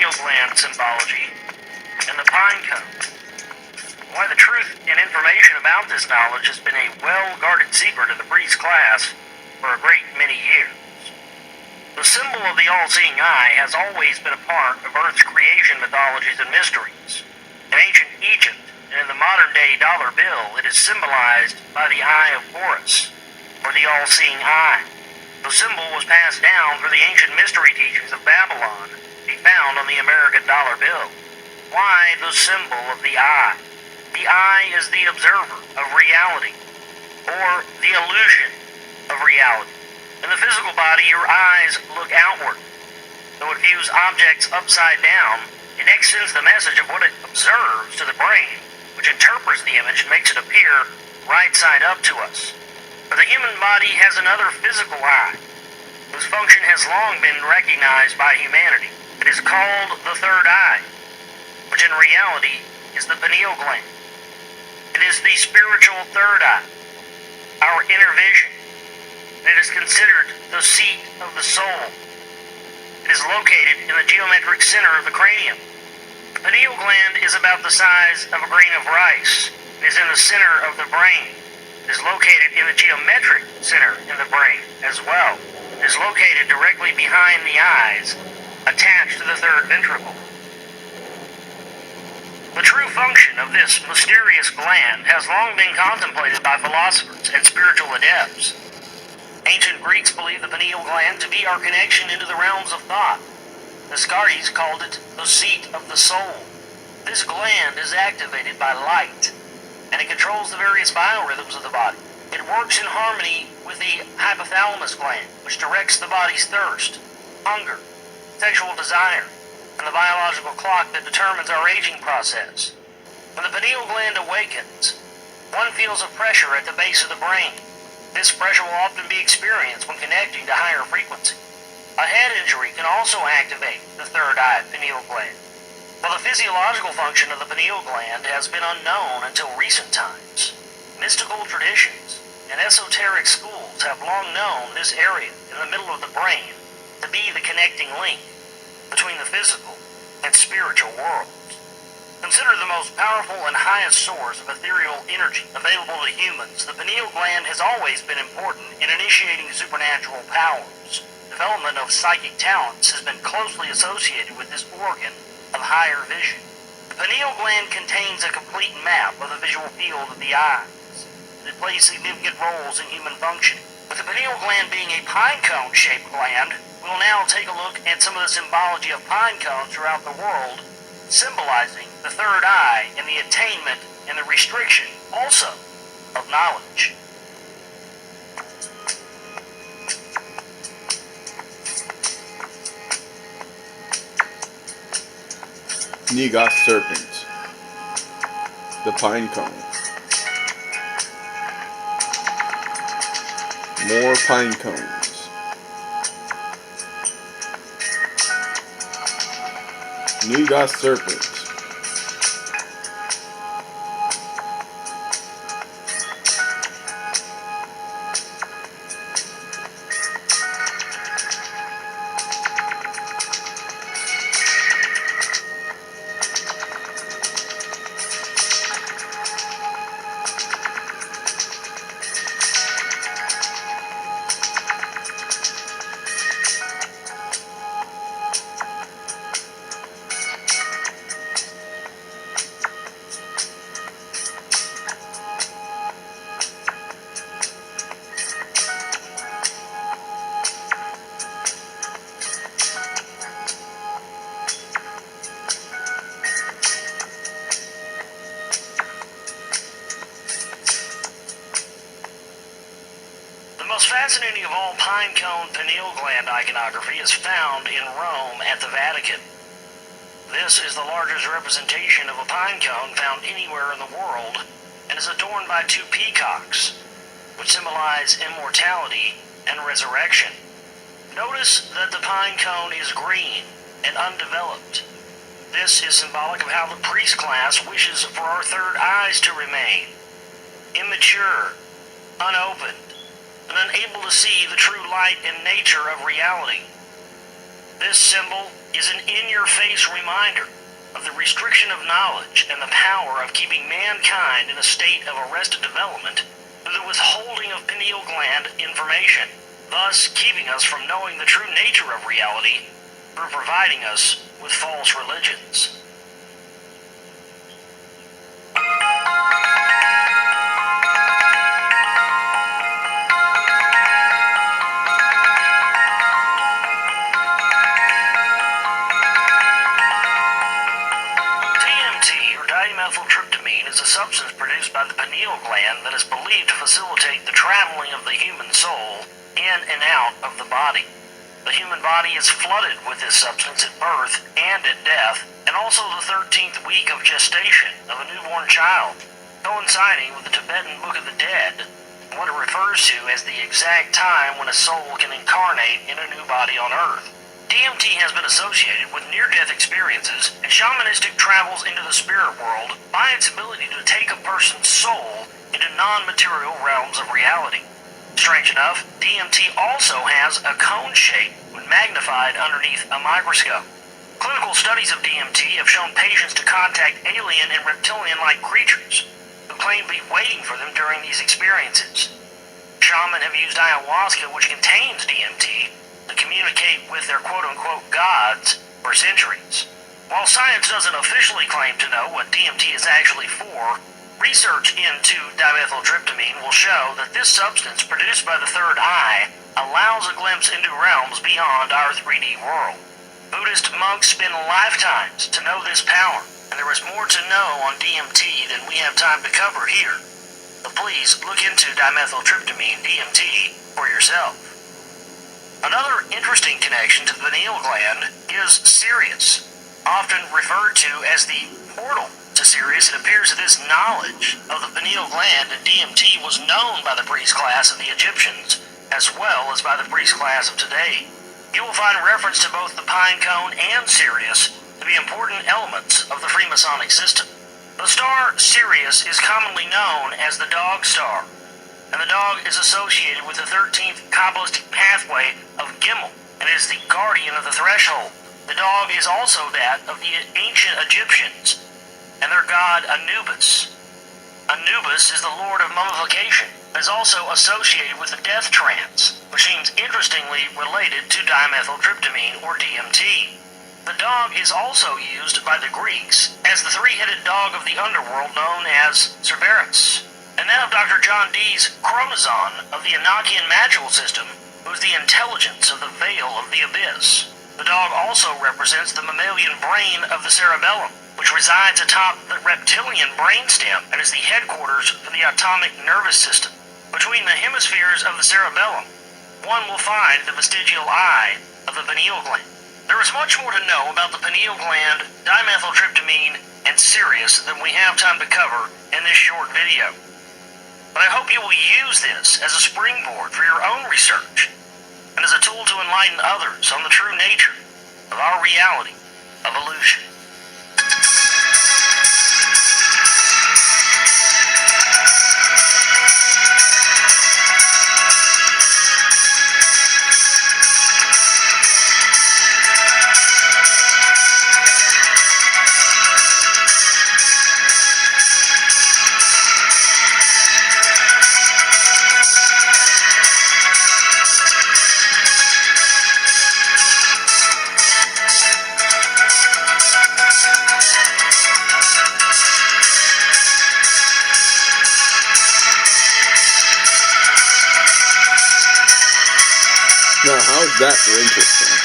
pineal gland symbology, and the pine cone. Why the truth and information about this knowledge has been a well-guarded secret of the priest class for a great many years. The symbol of the all-seeing eye has always been a part of Earth's creation mythologies and mysteries. In ancient Egypt and in the modern-day dollar bill, it is symbolized by the Eye of Horus, or the all-seeing eye. The symbol was passed down through the ancient mystery teachings of Babylon, to be found on the American dollar bill. Why the symbol of the eye? The eye is the observer of reality, or the illusion of reality. In the physical body, your eyes look outward. Though it views objects upside down, it next sends the message of what it observes to the brain, which interprets the image and makes it appear right side up to us. But the human body has another physical eye, whose function has long been recognized by humanity. It is called the third eye, which in reality is the pineal gland. It is the spiritual third eye, our inner vision. It is considered the seat of the soul. It is located in the geometric center of the cranium. The pineal gland is about the size of a grain of rice. It is in the center of the brain. It is located in the geometric center in the brain as well. It is located directly behind the eyes, attached to the third ventricle. The true function of this mysterious gland has long been contemplated by philosophers and spiritual adepts. Ancient Greeks believed the pineal gland to be our connection into the realms of thought. The Scardes called it the seat of the soul. This gland is activated by light, and it controls the various biorhythms of the body. It works in harmony with the hypothalamus gland, which directs the body's thirst, hunger, sexual desire, and the biological clock that determines our aging process. When the pineal gland awakens, one feels a pressure at the base of the brain. This pressure will often be experienced when connecting to higher frequency. A head injury can also activate the third eye pineal gland. While the physiological function of the pineal gland has been unknown until recent times, mystical traditions and esoteric schools have long known this area in the middle of the brain to be the connecting link between the physical and spiritual worlds. Considered the most powerful and highest source of ethereal energy available to humans, the pineal gland has always been important in initiating supernatural powers. Development of psychic talents has been closely associated with this organ of higher vision. The pineal gland contains a complete map of the visual field of the eyes. It plays significant roles in human functioning. With the pineal gland being a pine cone-shaped gland, we'll now take a look at some of the symbology of pine cones throughout the world, symbolizing the third eye and the attainment and the restriction also of knowledge. Negas serpent, the pine cone, more pine cones, Negas serpent, The most fascinating of all pine cone pineal gland iconography is found in Rome at the Vatican. This is the largest representation of a pine cone found anywhere in the world and is adorned by two peacocks, which symbolize immortality and resurrection. Notice that the pine cone is green and undeveloped. This is symbolic of how the priest class wishes for our third eyes to remain, immature, unopened, and unable to see the true light and nature of reality. This symbol is an in-your-face reminder of the restriction of knowledge and the power of keeping mankind in a state of arrested development through the withholding of pineal gland information, thus keeping us from knowing the true nature of reality through providing us with false religions. Dimethyltryptamine is a substance produced by the pineal gland that is believed to facilitate the traveling of the human soul in and out of the body. The human body is flooded with this substance at birth and at death, and also the 13th week of gestation of a newborn child, coinciding with the Tibetan Book of the Dead, what it refers to as the exact time when a soul can incarnate in a new body on Earth. DMT has been associated with near-death experiences and shamanistic travels into the spirit world by its ability to take a person's soul into non-material realms of reality. Strange enough, DMT also has a cone shape when magnified underneath a microscope. Clinical studies of DMT have shown patients to contact alien and reptilian-like creatures who claim to be waiting for them during these experiences. Shamans have used ayahuasca, which contains DMT, to communicate with their quote-unquote gods for centuries. While science doesn't officially claim to know what DMT is actually for, research into dimethyltryptamine will show that this substance produced by the third eye allows a glimpse into realms beyond our 3D world. Buddhist monks spend lifetimes to know this power, and there is more to know on DMT than we have time to cover here. So please look into dimethyltryptamine DMT for yourself. Another interesting connection to the pineal gland is Sirius. Often referred to as the portal to Sirius, it appears that this knowledge of the pineal gland and DMT was known by the priest class of the Egyptians, as well as by the priest class of today. You will find reference to both the pine cone and Sirius to be important elements of the Freemasonic system. The star Sirius is commonly known as the dog star, and the dog is associated with the 13th Kabbalistic pathway of Gimel, and is the guardian of the threshold. The dog is also that of the ancient Egyptians, and their god Anubis. Anubis is the lord of mummification, and is also associated with the death trance, which seems interestingly related to dimethyltryptamine, or DMT. The dog is also used by the Greeks as the three-headed dog of the underworld known as Cerberus, and that of Dr. John Dee's chromosome of the Enochian magical system, who is the intelligence of the veil of the abyss. The dog also represents the mammalian brain of the cerebellum, which resides atop the reptilian brainstem and is the headquarters for the autonomic nervous system. Between the hemispheres of the cerebellum, one will find the vestigial eye of the pineal gland. There is much more to know about the pineal gland, dimethyltryptamine, and Sirius than we have time to cover in this short video. But I hope you will use this as a springboard for your own research and as a tool to enlighten others on the true nature of our reality of illusion. Now, how is that for interesting?